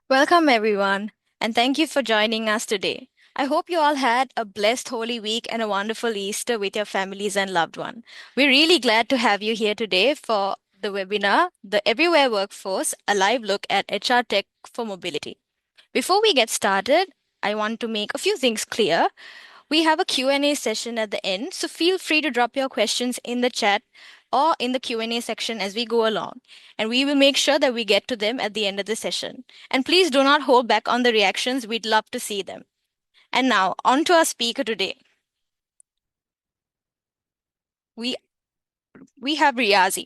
Welcome, everyone, and thank you for joining us today. I hope you all had a blessed Holy Week and a wonderful Easter with your families and loved one. We're really glad to have you here today for the webinar, The Everywhere Workforce, a live look at HR tech for mobility. Before we get started, I want to make a few things clear. We have a Q&A session at the end, so feel free to drop your questions in the chat or in the Q&A section as we go along, and we will make sure that we get to them at the end of the session. And please do not hold back on the reactions. We'd love to see them. And now, on to our speaker today. We we have Riazi.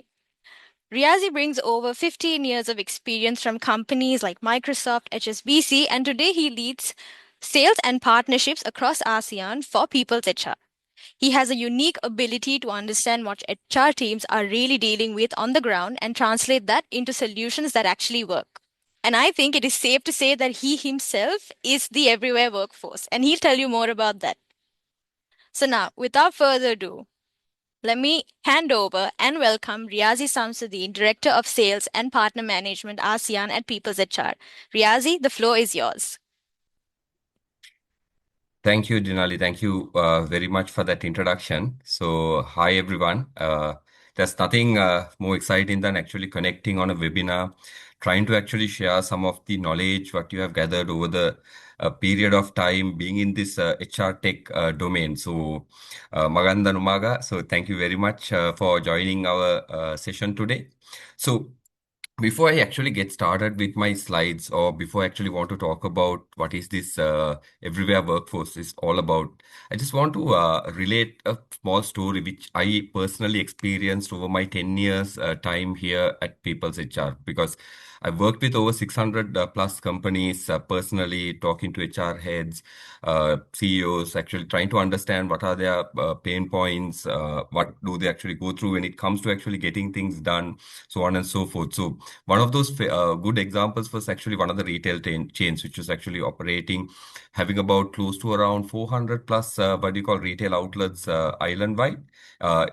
Riazi brings over 15 years of experience from companies like Microsoft, HSBC, and today he leads sales and partnerships across ASEAN for People's HR. He has a unique ability to understand what HR teams are really dealing with on the ground and translate that into solutions that actually work. And I think it is safe to say that he himself is the everywhere workforce, and he'll tell you more about that. So now, without further ado, let me hand over and welcome Riazi Samsudeen, Director of Sales and Partner Management ASEAN at People's HR. Riazi, the floor is yours. Thank you, Dinali. Thank you very much for that introduction. So, hi everyone. There's nothing more exciting than actually connecting on a webinar, trying to actually share some of the knowledge what you have gathered over the period of time being in this HR tech domain. So, Maganda Numaga. So, thank you very much for joining our session today. So, before I actually get started with my slides, or before I actually want to talk about what is this everywhere workforce is all about, I just want to relate a small story which I personally experienced over my 10 years time here at People's HR, because I've worked with over 600 plus companies personally, talking to HR heads, CEOs, actually trying to understand what are their pain points, what do they actually go through when it comes to actually getting things done, so on and so forth. So one of those good examples was actually one of the retail chains, which was actually operating, having about close to around 400 plus what do you call retail outlets island wide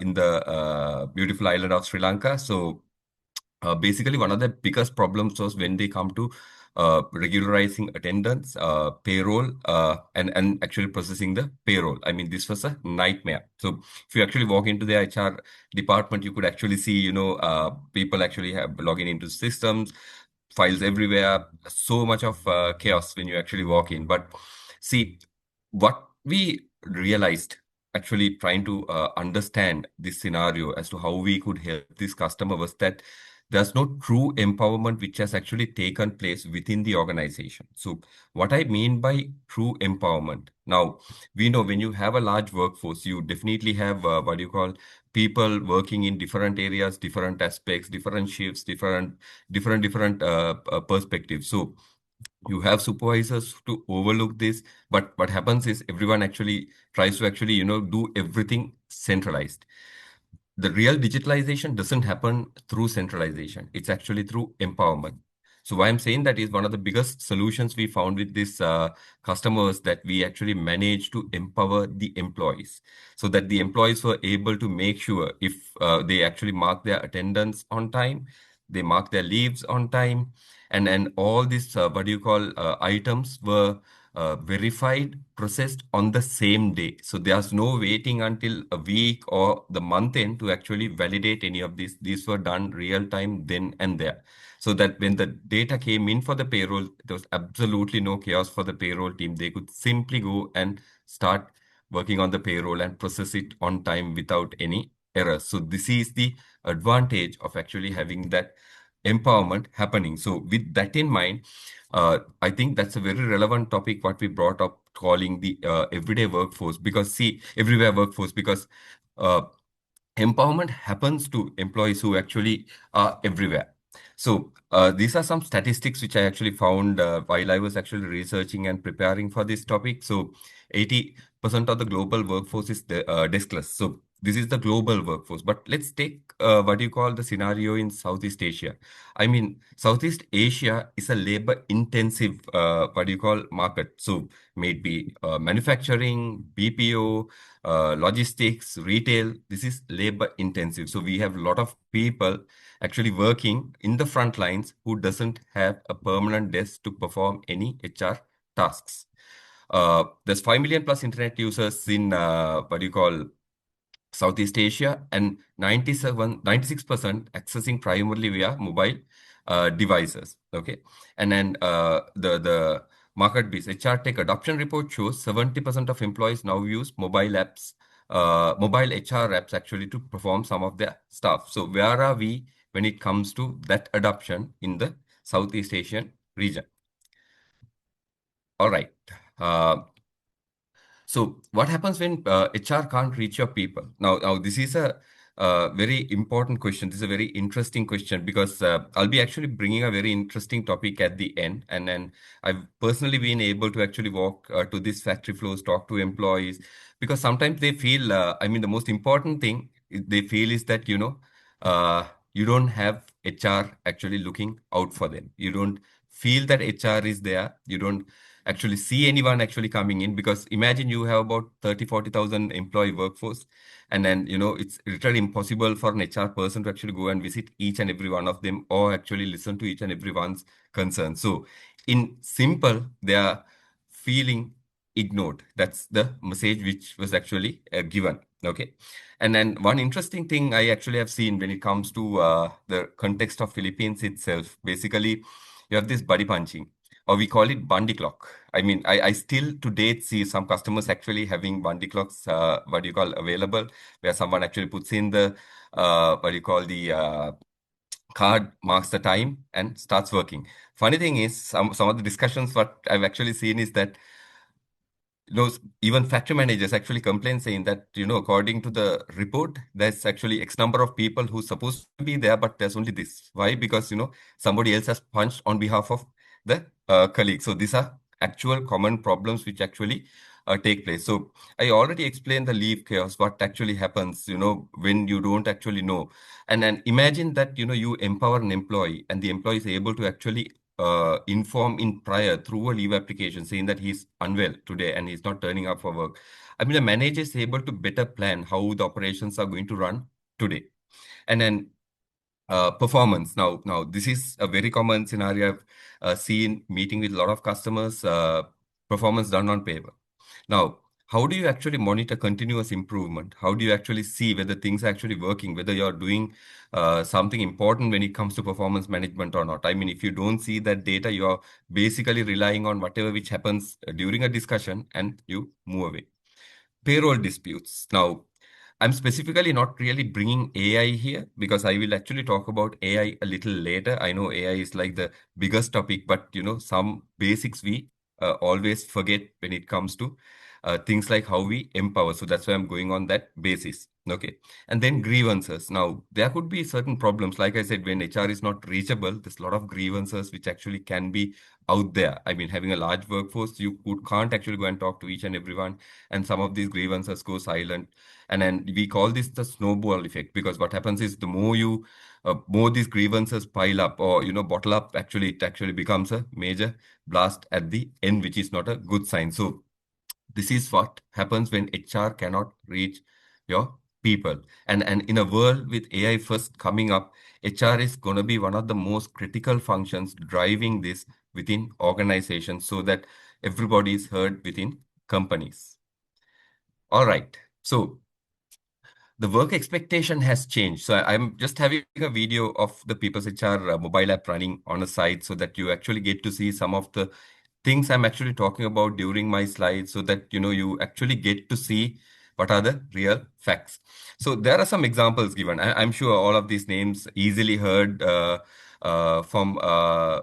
in the beautiful island of Sri Lanka. So basically, one of the biggest problems was when they come to regularizing attendance, payroll, and actually processing the payroll. I mean, this was a nightmare. So if you actually walk into the HR department, you could actually see, people actually have logging into systems, files everywhere, so much of chaos when you actually walk in. But see, what we realized actually trying to understand this scenario as to how we could help this customer was that there's no true empowerment which has actually taken place within the organization. So, what I mean by true empowerment, now we know when you have a large workforce, you definitely have what do you call people working in different areas, different aspects, different shifts, different perspectives. So, you have supervisors to overlook this, but what happens is everyone actually tries to actually do everything centralized. The real digitalization doesn't happen through centralization. It's actually through empowerment. So why I'm saying that is one of the biggest solutions we found with this customers, that we actually managed to empower the employees, so that the employees were able to make sure if they actually mark their attendance on time, they mark their leaves on time, and all these what do you call items were verified, processed on the same day. So there's no waiting until a week or the month end to actually validate any of these. These were done real time then and there. So that when the data came in for the payroll, there was absolutely no chaos for the payroll team. They could simply go and start working on the payroll and process it on time without any errors. So this is the advantage of actually having that empowerment happening. So with that in mind, I think that's a very relevant topic what we brought up, calling the everyday workforce, because see, everywhere workforce, because uh, empowerment happens to employees who actually are everywhere. So these are some statistics which I actually found while I was actually researching and preparing for this topic. So 80% of the global workforce is deskless. So this is the global workforce. But let's take what you call the scenario in Southeast Asia. I mean, Southeast Asia is a labor-intensive, what do you call, market. So, maybe manufacturing, BPO, logistics, retail. This is labor-intensive. So, we have a lot of people actually working in the front lines who doesn't have a permanent desk to perform any HR tasks. There's 5 million plus internet users in what do you call Southeast Asia, and 96% accessing primarily via mobile devices. Okay, and then the market-based HR Tech adoption report shows 70% of employees now use mobile HR apps actually to perform some of their stuff. So where are we when it comes to that adoption in the Southeast Asian region? All right. Uh, So what happens when HR can't reach your people? Now this is a very important question. This is a very interesting question because I'll be actually bringing a very interesting topic at the end, and then I've personally been able to actually walk to these factory floors, talk to employees, because sometimes they feel. I mean, the most important thing they feel is that you don't have HR actually looking out for them. You don't feel that HR is there. You don't actually see anyone actually coming in, because imagine you have about 30,000 to 40,000 employee workforce, and then it's literally impossible for an HR person to actually go and visit each and every one of them or actually listen to each and everyone's concerns. So in simple, they are feeling ignored. That's the message which was actually given. Okay, and then one interesting thing I actually have seen when it comes to the context of Philippines itself, basically you have this body punching, or we call it bandy clock. I mean, I still to date see some customers actually having bandy clocks, what do you call, available, where someone actually puts in the, what do you call, the card, marks the time, and starts working. Funny thing is, some of the discussions what I've actually seen is that those even factory managers actually complain saying that according to the report there's actually x number of people who's supposed to be there, but there's only this. Why? Because somebody else has punched on behalf of the colleague. So these are actual common problems which actually take place. So I already explained the leave chaos, what actually happens when you don't actually know. And then imagine that you empower an employee, and the employee is able to actually inform in prior through a leave application saying that he's unwell today and he's not turning up for work. I mean, the manager is able to better plan how the operations are going to run today. And then performance. Now, this is a very common scenario I've seen meeting with a lot of customers. Performance done on paper. Now, how do you actually monitor continuous improvement? How do you actually see whether things are actually working, whether you're doing something important when it comes to performance management or not? I mean, if you don't see that data, you're basically relying on whatever which happens during a discussion and you move away. Payroll disputes. Now, I'm specifically not really bringing AI here because I will actually talk about AI a little later. I know AI is like the biggest topic, but some basics we always forget when it comes to things like how we empower. So that's why I'm going on that basis. Okay. And then grievances. Now, there could be certain problems. Like I said, when HR is not reachable, there's a lot of grievances which actually can be out there. I mean, having a large workforce, can't actually go and talk to each and everyone, and some of these grievances go silent. And then we call this the snowball effect, because what happens is the more these grievances pile up or bottle up, actually it actually becomes a major blast at the end, which is not a good sign. So this is what happens when HR cannot reach your people. And in a world with AI first coming up, HR is going to be one of the most critical functions driving this within organizations so that everybody is heard within companies. All right. So the work expectation has changed. So I'm just having a video of the People's HR mobile app running on a site so that you actually get to see some of the things I'm actually talking about during my slides, so that you actually get to see what are the real facts. So there are some examples given. I'm sure all of these names easily heard uh, from uh,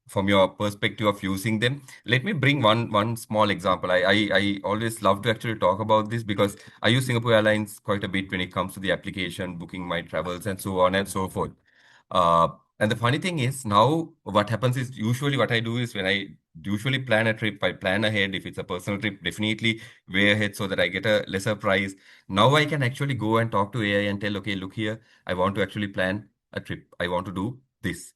from your perspective of using them. Let me bring one small example. I always love to actually talk about this because I use Singapore Airlines quite a bit when it comes to the application, booking my travels, and so on and so forth. Uh, and the funny thing is now what happens is usually what I do is when I usually plan a trip, I plan ahead. If it's a personal trip, definitely way ahead so that I get a lesser price. Now I can actually go and talk to AI and tell, okay, look here, I want to actually plan a trip. I want to do this.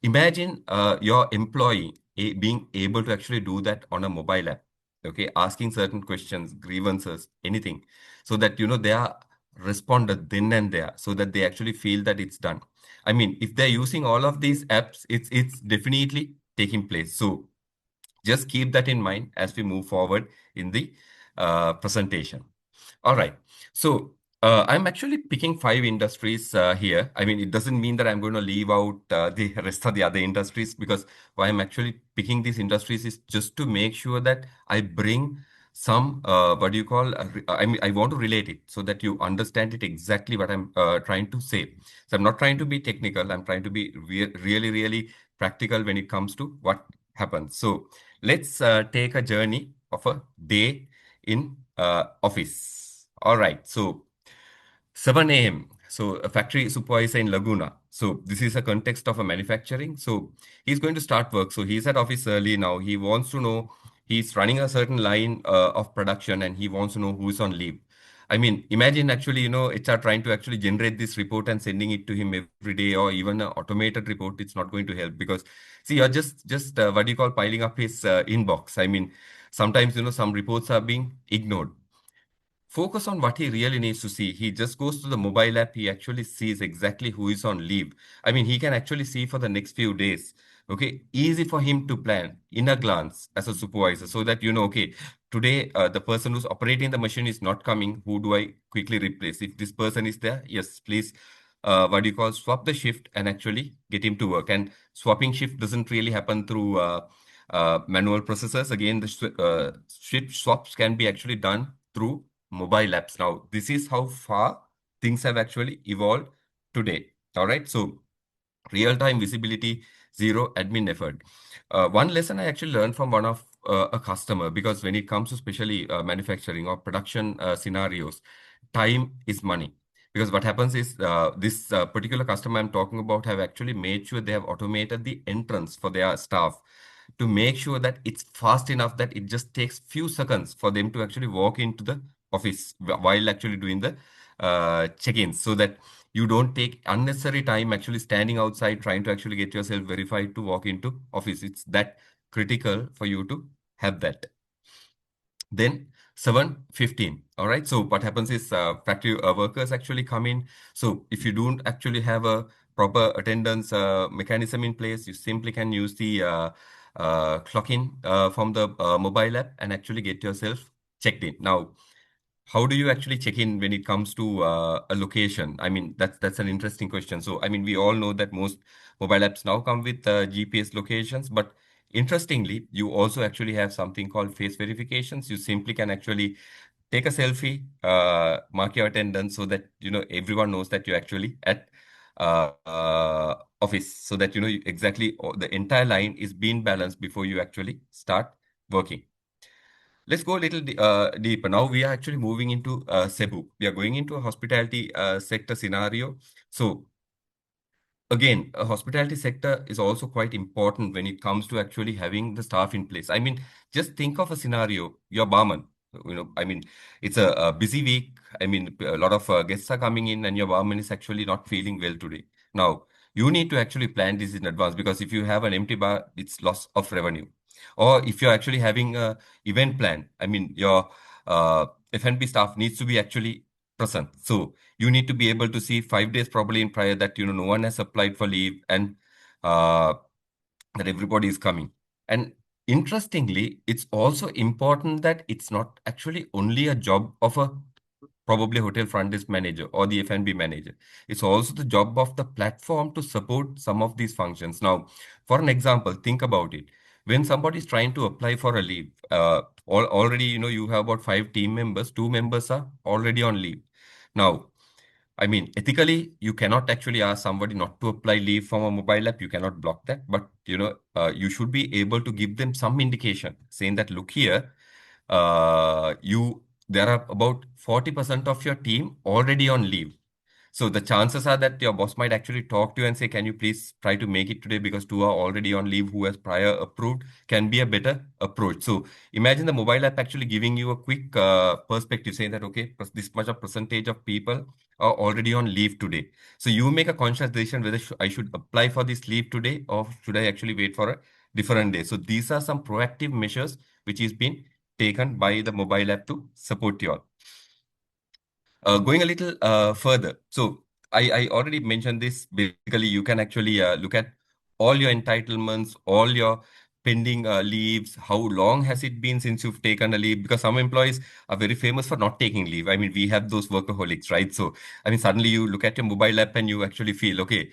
Imagine your employee being able to actually do that on a mobile app, okay, asking certain questions, grievances, anything, so that they are responded then and there, so that they actually feel that it's done. I mean, if they're using all of these apps, it's definitely taking place. So just keep that in mind as we move forward in the presentation. All right. So I'm actually picking five industries here. I mean, it doesn't mean that I'm going to leave out the rest of the other industries, because why I'm actually picking these industries is just to make sure that I bring some, what do you call, I mean, I want to relate it so that you understand it exactly what I'm trying to say. So I'm not trying to be technical. I'm trying to be really, really practical when it comes to what happens. So let's take a journey of a day in office. All right. So 7 a.m. So a factory supervisor in Laguna. So this is a context of a manufacturing. So he's going to start work. So he's at office early now. He wants to know, he's running a certain line of production, and he wants to know who's on leave. I mean, imagine actually, HR trying to actually generate this report and sending it to him every day, or even an automated report. It's not going to help, because see, you're just what do you call, piling up his inbox. I mean, sometimes some reports are being ignored. Focus on what he really needs to see. He just goes to the mobile app. He actually sees exactly who is on leave. I mean, he can actually see for the next few days. Okay, easy for him to plan in a glance as a supervisor, so that okay, today the person who's operating the machine is not coming. Who do I quickly replace? If this person is there, yes, please, what do you call, swap the shift and actually get him to work. And swapping shift doesn't really happen through manual processes. Again, the shift swaps can be actually done through mobile apps. Now, this is how far things have actually evolved today. All right. So, real-time visibility, zero admin effort. One lesson I actually learned from one of a customer, because when it comes to especially manufacturing or production scenarios, time is money. Because what happens is this particular customer I'm talking about have actually made sure they have automated the entrance for their staff to make sure that it's fast enough that it just takes few seconds for them to actually walk into the office while actually doing the check-ins, so that you don't take unnecessary time actually standing outside trying to actually get yourself verified to walk into office. It's that critical for you to have that. Then 7:15. All right. So what happens is factory workers actually come in. So if you don't actually have a proper attendance mechanism in place, you simply can use the clock in from the mobile app and actually get yourself checked in. Now, how do you actually check in when it comes to a location? I mean, that's an interesting question. So, I mean, we all know that most mobile apps now come with GPS locations, but interestingly, you also actually have something called face verifications. You simply can actually take a selfie, mark your attendance, so that everyone knows that you're actually at office, so that exactly the entire line is being balanced before you actually start working. Let's go a little deeper. Now we are actually moving into Cebu. We are going into a hospitality sector scenario. So again, a hospitality sector is also quite important when it comes to actually having the staff in place. I mean, just think of a scenario, your barman, I mean, it's a busy week. I mean, a lot of guests are coming in, and your barman is actually not feeling well today. Now, you need to actually plan this in advance, because if you have an empty bar, it's loss of revenue. Or if you're actually having a event plan, I mean, your F&B staff needs to be actually present. So you need to be able to see 5 days probably in prior that no one has applied for leave, and uh, that everybody is coming. And interestingly, it's also important that it's not actually only a job of a probably hotel front desk manager or the F&B manager. It's also the job of the platform to support some of these functions. Now, for an example, think about it. When somebody is trying to apply for a leave, already you have about 5 team members, 2 members are already on leave. Now, I mean, ethically, you cannot actually ask somebody not to apply leave from a mobile app. You cannot block that, but you should be able to give them some indication saying that, look here, you there are about 40% of your team already on leave. So the chances are that your boss might actually talk to you and say, can you please try to make it today because two are already on leave who has prior approved, can be a better approach. So imagine the mobile app actually giving you a quick perspective saying that, okay, this much of percentage of people are already on leave today. So you make a conscious decision whether I should apply for this leave today or should I actually wait for a different day. So these are some proactive measures which is being taken by the mobile app to support you all. Going a little further, so I already mentioned this. Basically, you can actually look at all your entitlements, all your pending leaves. How long has it been since you've taken a leave? Because some employees are very famous for not taking leave. I mean, we have those workaholics, right? So, I mean, suddenly you look at your mobile app and you actually feel, okay,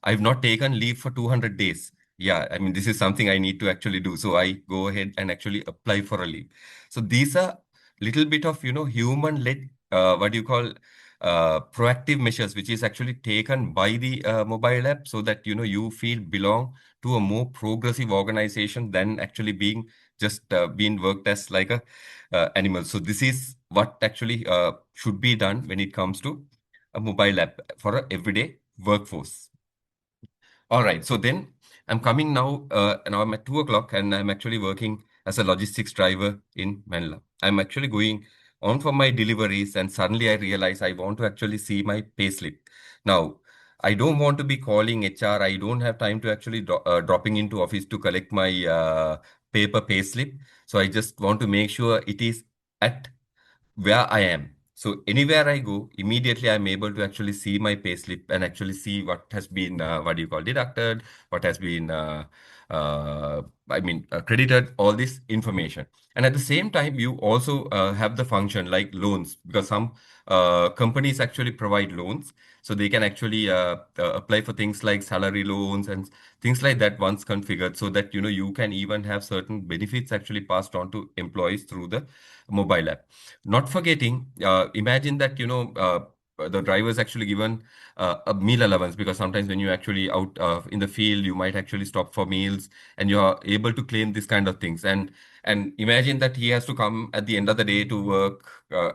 I've not taken leave for 200 days. Yeah, I mean, this is something I need to actually do. So I go ahead and actually apply for a leave. So these are little bit of, human-led what do you call proactive measures which is actually taken by the mobile app so that you feel belong to a more progressive organization than actually being just being worked as like a animal. So this is what actually should be done when it comes to a mobile app for a everyday workforce. All right. So then I'm coming now. Now I'm at 2 o'clock and I'm actually working as a logistics driver in Manila. I'm actually going on for my deliveries and suddenly I realize I want to actually see my payslip. Now, I don't want to be calling HR. I don't have time to actually dropping into office to collect my paper payslip. So I just want to make sure it is at where I am. So anywhere I go, immediately I'm able to actually see my payslip and actually see what has been, what do you call, deducted, what has been, credited, all this information. And at the same time, you also have the function like loans, because some companies actually provide loans. So they can actually apply for things like salary loans and things like that once configured so that, you can even have certain benefits actually passed on to employees through the mobile app. Not forgetting, imagine that, the driver is actually given a meal allowance because sometimes when you actually out in the field, you might actually stop for meals and you are able to claim this kind of things. And imagine that he has to come at the end of the day to work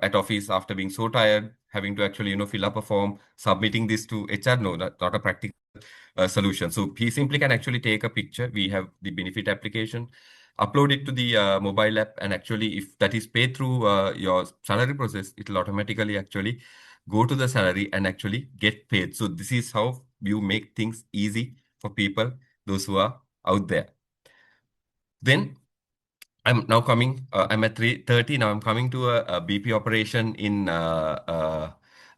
at office after being so tired, having to actually, fill up a form, submitting this to HR. No, not a practical solution. So he simply can actually take a picture. We have the benefit application, upload it to the mobile app, and actually, if that is paid through your salary process, it will automatically actually go to the salary and actually get paid. So this is how you make things easy for people, those who are out there. Then I'm now coming. I'm at 3:30 now. I'm coming to a BP operation in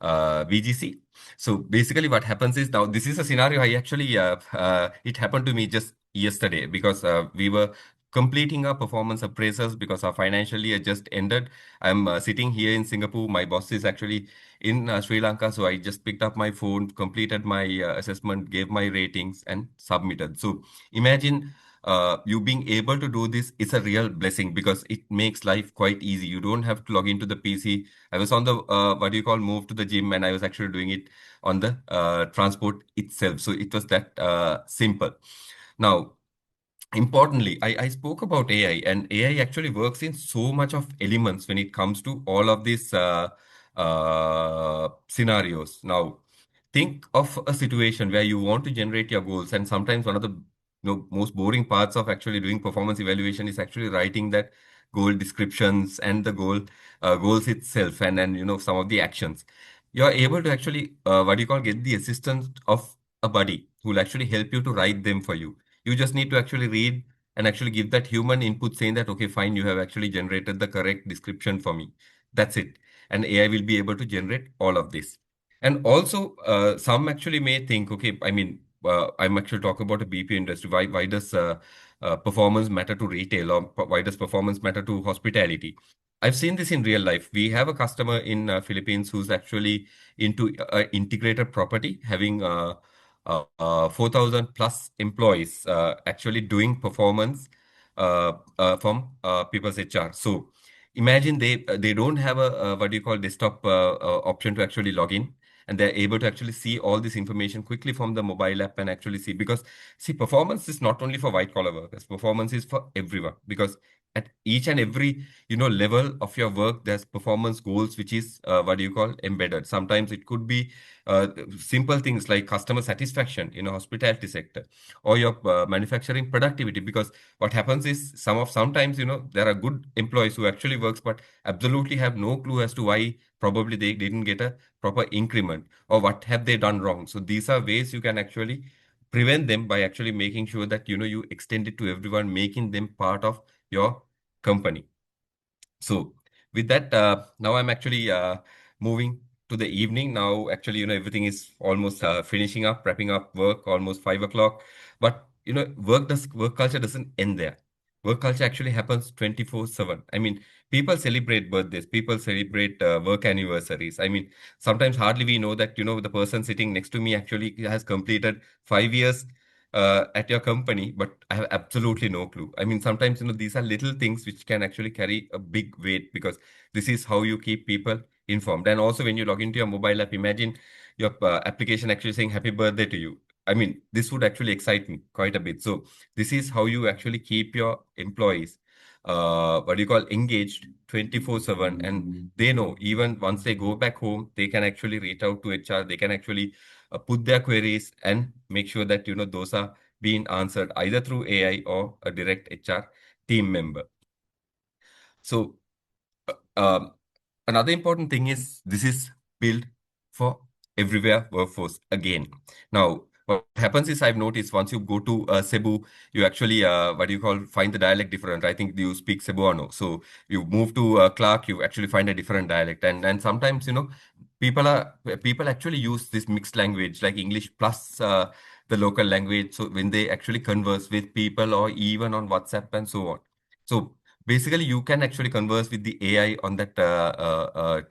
VGC. So basically, what happens is now this is a scenario. I actually it happened to me just yesterday because we were completing our performance appraisals because our financial year just ended. I'm sitting here in Singapore. My boss is actually in Sri Lanka, so I just picked up my phone, completed my assessment, gave my ratings, and submitted. So imagine you being able to do this is a real blessing because it makes life quite easy. You don't have to log into the PC. I was on the what do you call move to the gym, and I was actually doing it on the transport itself. So it was that simple. Now, importantly, I spoke about AI, and AI actually works in so much of elements when it comes to all of these scenarios. Now, think of a situation where you want to generate your goals, and sometimes one of the most boring parts of actually doing performance evaluation is actually writing that goal descriptions and the goals itself, and then some of the actions. You're able to actually what do you call get the assistance of a buddy who will actually help you to write them for you. You just need to actually read and actually give that human input saying that, okay, fine, you have actually generated the correct description for me. That's it. And AI will be able to generate all of this. And also, some actually may think, okay, I mean, I'm actually talking about a BPO industry. Why does performance matter to retail, or why does performance matter to hospitality? I've seen this in real life. We have a customer in Philippines who's actually into integrated property, having 4,000 plus employees actually doing performance from people's HR. So imagine they don't have a what do you call desktop option to actually log in, and they're able to actually see all this information quickly from the mobile app and actually see, because see, performance is not only for white collar workers, performance is for everyone, because at each and every level of your work, there's performance goals which is what do you call embedded. Sometimes it could be simple things like customer satisfaction in a hospitality sector, or your manufacturing productivity. Because what happens is sometimes there are good employees who actually works but absolutely have no clue as to why probably they didn't get a proper increment, or what have they done wrong. So these are ways you can actually prevent them by actually making sure that you extend it to everyone, making them part of your company. So with that, now I'm actually moving to the evening. Now, actually, everything is almost finishing up, wrapping up work, almost 5 o'clock. But work culture doesn't end there. Work culture actually happens 24/7. I mean, people celebrate birthdays, people celebrate work anniversaries. I mean, sometimes hardly we know that the person sitting next to me actually has completed 5 years at your company, but I have absolutely no clue. I mean, sometimes, these are little things which can actually carry a big weight, because this is how you keep people informed. And also, when you log into your mobile app, imagine your application actually saying happy birthday to you. I mean, this would actually excite me quite a bit. So, this is how you actually keep your employees, what do you call, engaged 24/7. And they know even once they go back home, they can actually reach out to HR, they can actually put their queries and make sure that those are being answered either through AI or a direct HR team member. So um, another important thing is this is built for everywhere workforce again. Now, what happens is I've noticed once you go to Cebu, you actually, what do you call, find the dialect different. I think you speak Cebuano. So you move to Clark, you actually find a different dialect. And sometimes, people actually use this mixed language like English plus the local language. So when they actually converse with people or even on WhatsApp and so on. So basically, you can actually converse with the AI on that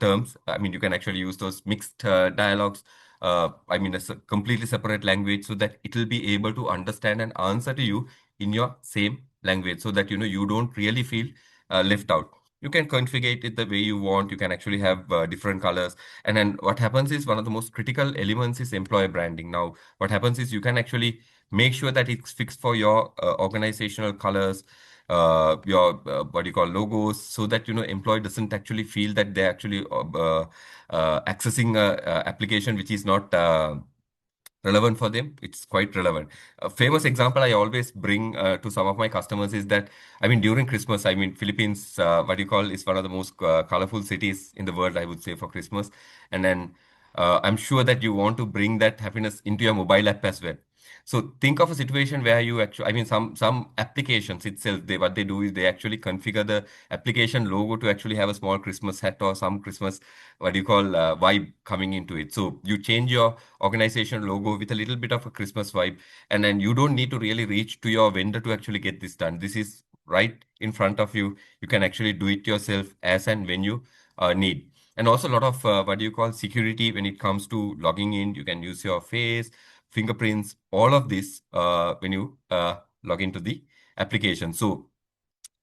terms. I mean, you can actually use those mixed dialogues. I mean, a completely separate language, so that it will be able to understand and answer to you in your same language, so that you don't really feel left out. You can configure it the way you want. You can actually have different colors. And then what happens is one of the most critical elements is employer branding. Now, what happens is you can actually make sure that it's fixed for your organizational colors, your what do you call logos, so that employee doesn't actually feel that they're actually accessing a application which is not relevant for them. It's quite relevant. A famous example I always bring to some of my customers is that, I mean, during Christmas, I mean, Philippines, what do you call, is one of the most colorful cities in the world, I would say, for Christmas. And then I'm sure that you want to bring that happiness into your mobile app as well. So think of a situation where you actually, I mean, some applications itself, they what they do is they actually configure the application logo to actually have a small Christmas hat or some Christmas, what do you call, vibe coming into it. So you change your organization logo with a little bit of a Christmas vibe, and then you don't need to really reach to your vendor to actually get this done. This is right in front of you. You can actually do it yourself as and when you need. And also a lot of what do you call security when it comes to logging in. You can use your face, fingerprints, all of this when you log into the application. So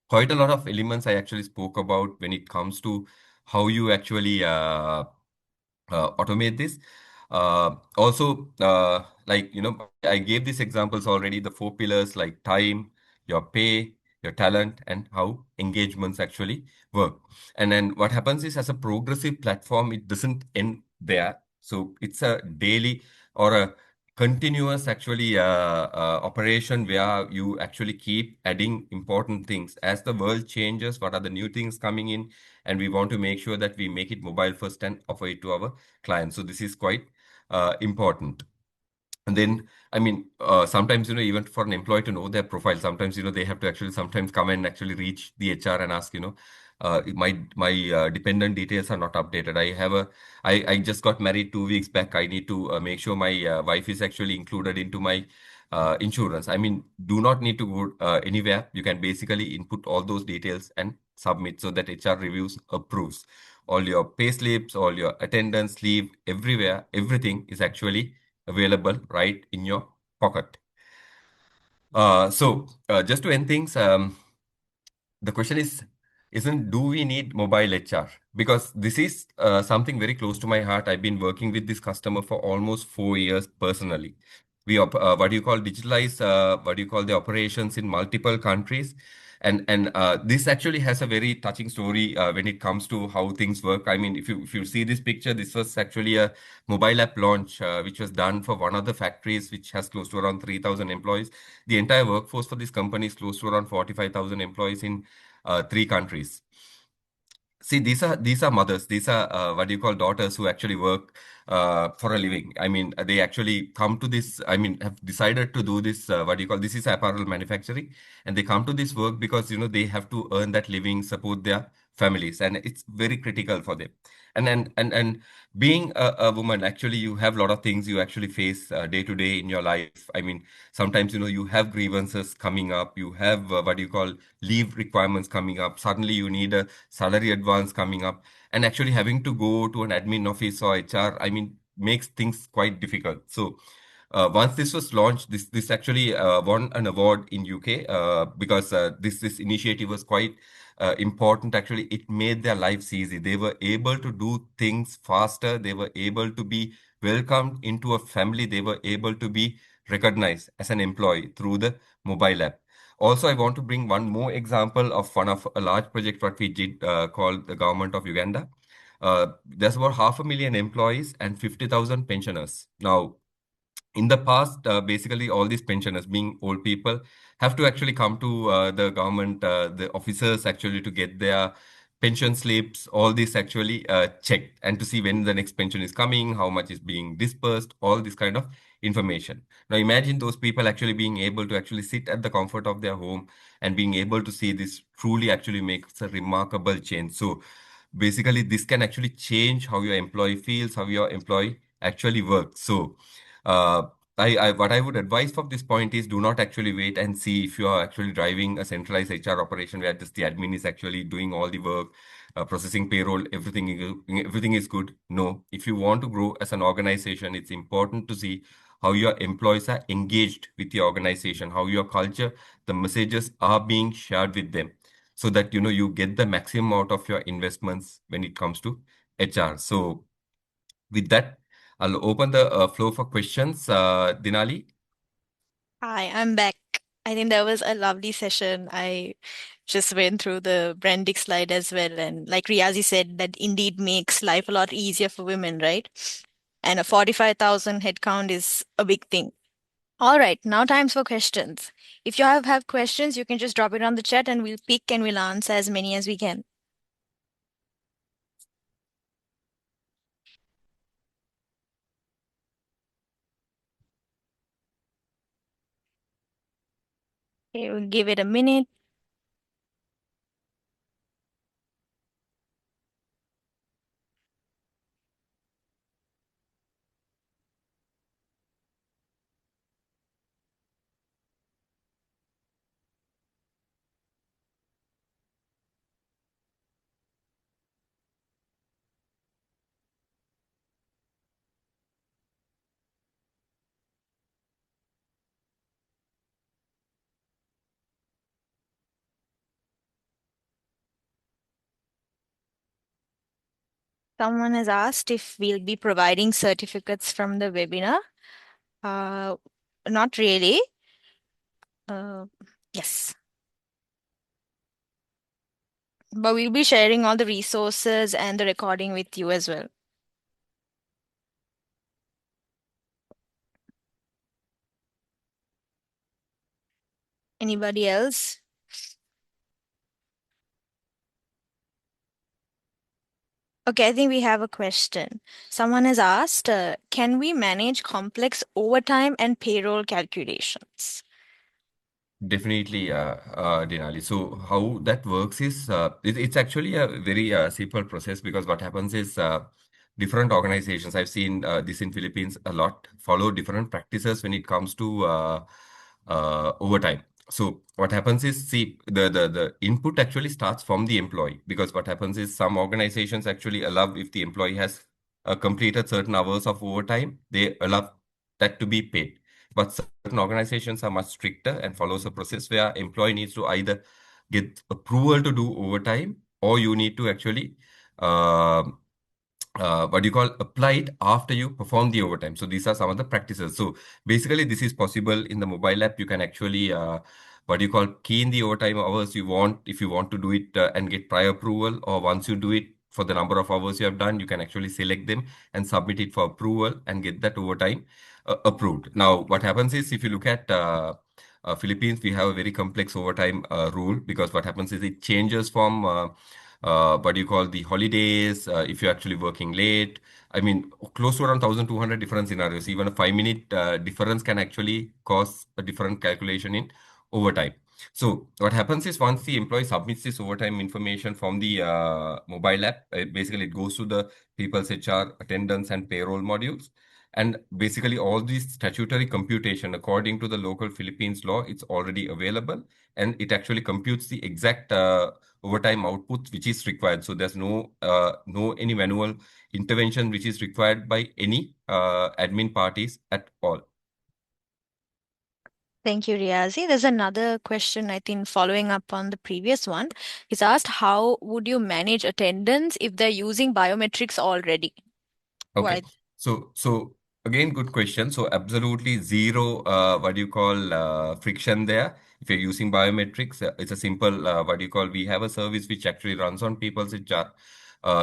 quite a lot of elements I actually spoke about when it comes to how you actually automate this. Also, like, I gave these examples already, the four pillars like time, your pay, your talent, and how engagements actually work. And then what happens is, as a progressive platform, it doesn't end there. So it's a daily or a continuous actually operation where you actually keep adding important things as the world changes. What are the new things coming in? And we want to make sure that we make it mobile first and offer it to our clients. So this is quite important. And then, I mean, sometimes, even for an employee to know their profile, sometimes, they have to actually sometimes come and actually reach the HR and ask, my dependent details are not updated. I just got married 2 weeks back. I need to make sure my wife is actually included into my insurance. I mean, do not need to go anywhere. You can basically input all those details and submit, so that HR reviews, approves. All your pay slips, all your attendance, leave, everywhere, everything is actually available right in your pocket. So just to end things, the question is, isn't do we need mobile HR? Because this is something very close to my heart. I've been working with this customer for almost 4 years personally. What do you call digitalize, what do you call the operations in multiple countries. And this actually has a very touching story when it comes to how things work. I mean, if you see this picture, this was actually a mobile app launch which was done for one of the factories which has close to around 3,000 employees. The entire workforce for this company is close to around 45,000 employees in three countries. See, these are mothers. These are what do you call daughters who actually work for a living. I mean, they actually come to this. I mean, have decided to do this. What do you call this is apparel manufacturing, and they come to this work because they have to earn that living, support their families, and it's very critical for them. And being a woman, actually, you have a lot of things you actually face day to day in your life. I mean, sometimes you have grievances coming up. You have what do you call leave requirements coming up. Suddenly, you need a salary advance coming up, and actually having to go to an admin office or HR, I mean, makes things quite difficult. So once this was launched, this actually won an award in UK because this initiative was quite important. Actually, it made their lives easy. They were able to do things faster. They were able to be welcomed into a family. They were able to be recognized as an employee through the mobile app. Also, I want to bring one more example of one of a large project what we did called the government of Uganda. There's about 500,000 employees and 50,000 pensioners. Now, in the past, basically all these pensioners, being old people, have to actually come to the government, the officers actually to get their pension slips, all this actually checked and to see when the next pension is coming, how much is being dispersed, all this kind of information. Now imagine those people actually being able to actually sit at the comfort of their home and being able to see this truly actually makes a remarkable change. So basically this can actually change how your employee feels, how your employee actually works. So uh, what I would advise from this point is do not actually wait and see if you are actually driving a centralized HR operation where just the admin is actually doing all the work, processing payroll, everything is good. No, if you want to grow as an organization, it's important to see how your employees are engaged with your organization, how your culture, the messages are being shared with them, so that you get the maximum out of your investments when it comes to HR. So with that, I'll open the floor for questions. Dinali, Hi, I'm back. I think that was a lovely session. I just went through the branding slide as well. And like Riazi said, that indeed makes life a lot easier for women, right? And a 45,000 headcount is a big thing. All right, now time's for questions. If you have questions, you can just drop it on the chat and we'll pick and we'll answer as many as we can. Okay, we'll give it a minute. Someone has asked if we'll be providing certificates from the webinar. Uh, Not really. Uh, yes, but we'll be sharing all the resources and the recording with you as well. Anybody else? Okay, I think we have a question. Someone has asked, can we manage complex overtime and payroll calculations? definitely, Dinali. So how that works is it's actually a very simple process, because what happens is different organizations, I've seen this in Philippines a lot, follow different practices when it comes to overtime. So what happens is, see, the input actually starts from the employee, because what happens is some organizations actually allow, if the employee has completed certain hours of overtime, they allow that to be paid. But certain organizations are much stricter and follows a process where employee needs to either get approval to do overtime, or you need to actually um what do you call apply it after you perform the overtime. So these are some of the practices. So basically, this is possible in the mobile app. You can actually what you call key in the overtime hours you want, if you want to do it and get prior approval, or once you do it for the number of hours you have done, you can actually select them and submit it for approval and get that overtime approved. Now, what happens is if you look at Philippines, we have a very complex overtime rule, because what happens is it changes from what you call the holidays, if you're actually working late. I mean, close to around 1,200 different scenarios. Even a 5 minute difference can actually cause a different calculation in overtime. So what happens is once the employee submits this overtime information from the mobile app, basically it goes to the people's HR, attendance, and payroll modules. And basically all these statutory computation, according to the local Philippines law, it's already available, and it actually computes the exact overtime output which is required. So there's no any manual intervention which is required by any admin parties at all. Thank you, Riazi. There's another question, I think, following up on the previous one. He's asked, how would you manage attendance if they're using biometrics already? Okay. What? So again, good question. So absolutely zero, what do you call, friction there. If you're using biometrics, it's a simple, what do you call, we have a service which actually runs on people's HR.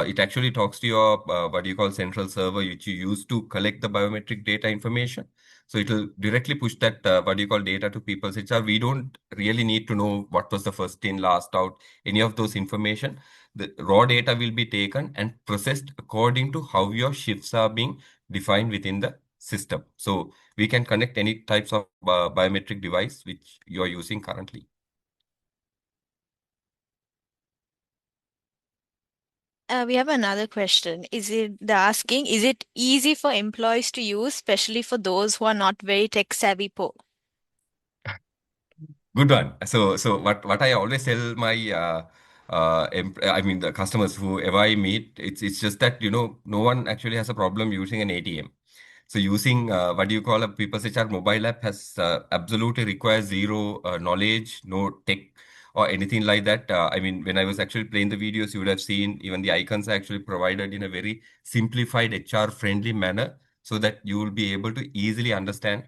It actually talks to your, what do you call, central server, which you use to collect the biometric data information. So it will directly push that, what do you call, data to people's HR. We don't really need to know what was the first in, last out, any of those information. The raw data will be taken and processed according to how your shifts are being defined within the system. So we can connect any types of biometric device which you are using currently. We have another question. They're asking, is it easy for employees to use, especially for those who are not very tech savvy po? Good one. So what I always tell my I mean the customers whoever I meet, it's just that no one actually has a problem using an ATM. So using what do you call a people's HR mobile app has absolutely requires zero knowledge, no tech or anything like that. I mean, when I was actually playing the videos, you would have seen even the icons are actually provided in a very simplified HR friendly manner, so that you will be able to easily understand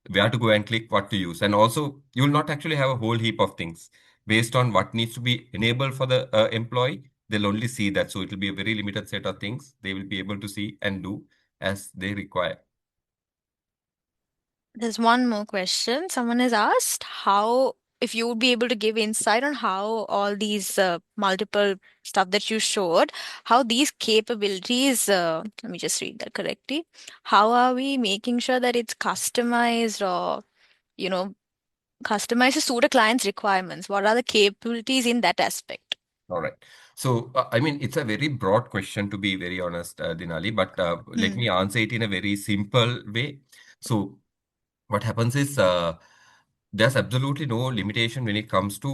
where to go and click what to use. And also, you will not actually have a whole heap of things based on what needs to be enabled for the employee. They'll only see that. So it will be a very limited set of things they will be able to see and do as they require. There's one more question. Someone has asked how, if you would be able to give insight on how all these multiple stuff that you showed, how these capabilities, let me just read that correctly. How are we making sure that it's customized or, you know, customized to suit a client's requirements? What are the capabilities in that aspect? All right. So, I mean, it's a very broad question to be very honest, Dinali, but let Hmm. me answer it in a very simple way. So, what happens is there's absolutely no limitation when it comes to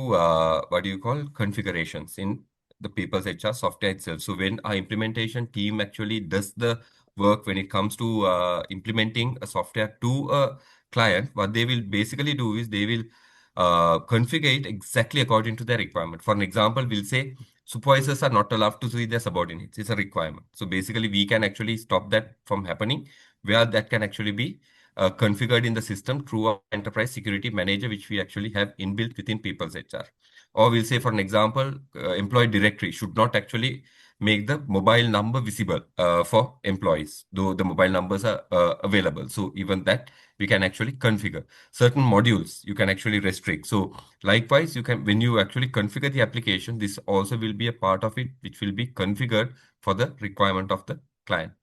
what do you call configurations in the people's HR software itself. So when our implementation team actually does the work when it comes to implementing a software to a client, what they will basically do is they will configure it exactly according to their requirement. For an example, we'll say supervisors are not allowed to see their subordinates. It's a requirement. So basically, we can actually stop that from happening, where that can actually be configured in the system through our enterprise security manager, which we actually have inbuilt within people's HR. Or we'll say, for an example, employee directory should not actually make the mobile number visible for employees, though the mobile numbers are available. So even that we can actually configure. Certain modules you can actually restrict. So likewise, you can when you actually configure the application, this also will be a part of it, which will be configured for the requirement of the client.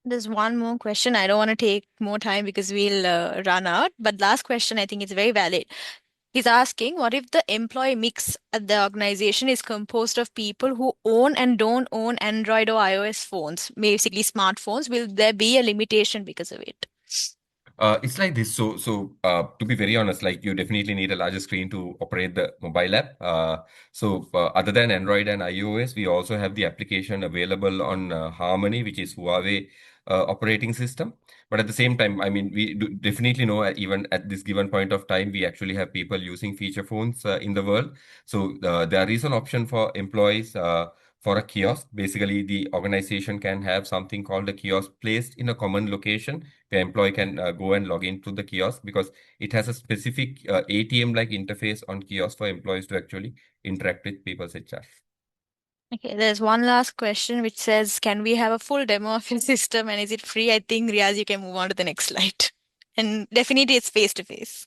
There's one more question. I don't want to take more time because we'll run out. But last question, I think it's very valid. He's asking, what if the employee mix at the organization is composed of people who own and don't own Android or iOS phones, basically smartphones? Will there be a limitation because of it? It's like this. So to be very honest, like you definitely need a larger screen to operate the mobile app. Other than Android and iOS, we also have the application available on Harmony, which is Huawei operating system. But at the same time, I mean, we do definitely know even at this given point of time, we actually have people using feature phones in the world. So there is an option for employees for a kiosk. Basically, the organization can have something called a kiosk placed in a common location where employee can go and log into the kiosk because it has a specific ATM-like interface on kiosk for employees to actually interact with people's HR. Okay, there's one last question which says, can we have a full demo of your system and is it free? I think Riaz, you can move on to the next slide. And definitely it's face to face.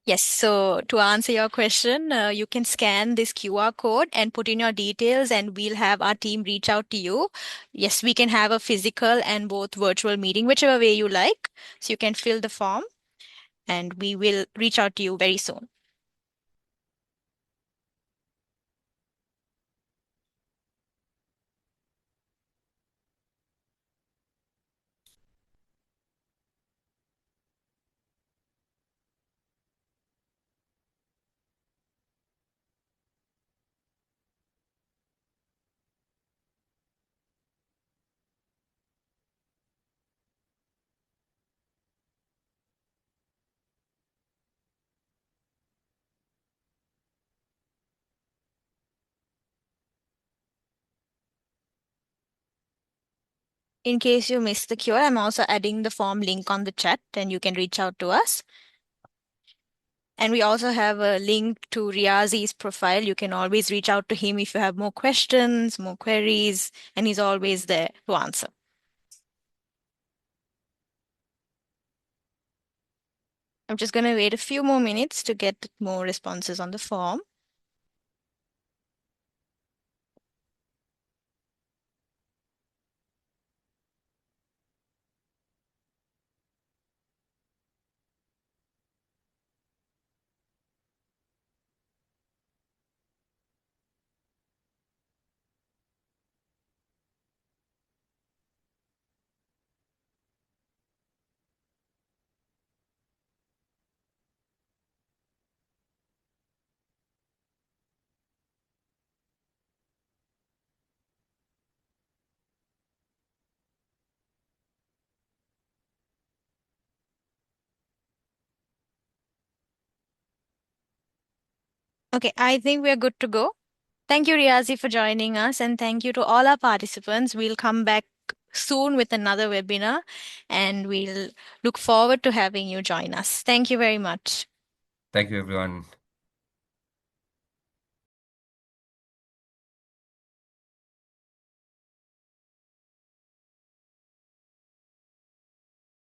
Yes, so to answer your question, you can scan this QR code and put in your details, and we'll have our team reach out to you. Yes, we can have a physical and both virtual meeting, whichever way you like. So you can fill the form, and we will reach out to you very soon. In case you missed the QR, I'm also adding the form link on the chat, and you can reach out to us. And we also have a link to Riazi's profile. You can always reach out to him if you have more questions, more queries, and he's always there to answer. I'm just going to wait a few more minutes to get more responses on the form. Okay, I think we're good to go. Thank you, Riazi, for joining us, and thank you to all our participants. We'll come back soon with another webinar, and we'll look forward to having you join us. Thank you very much. Thank you, everyone.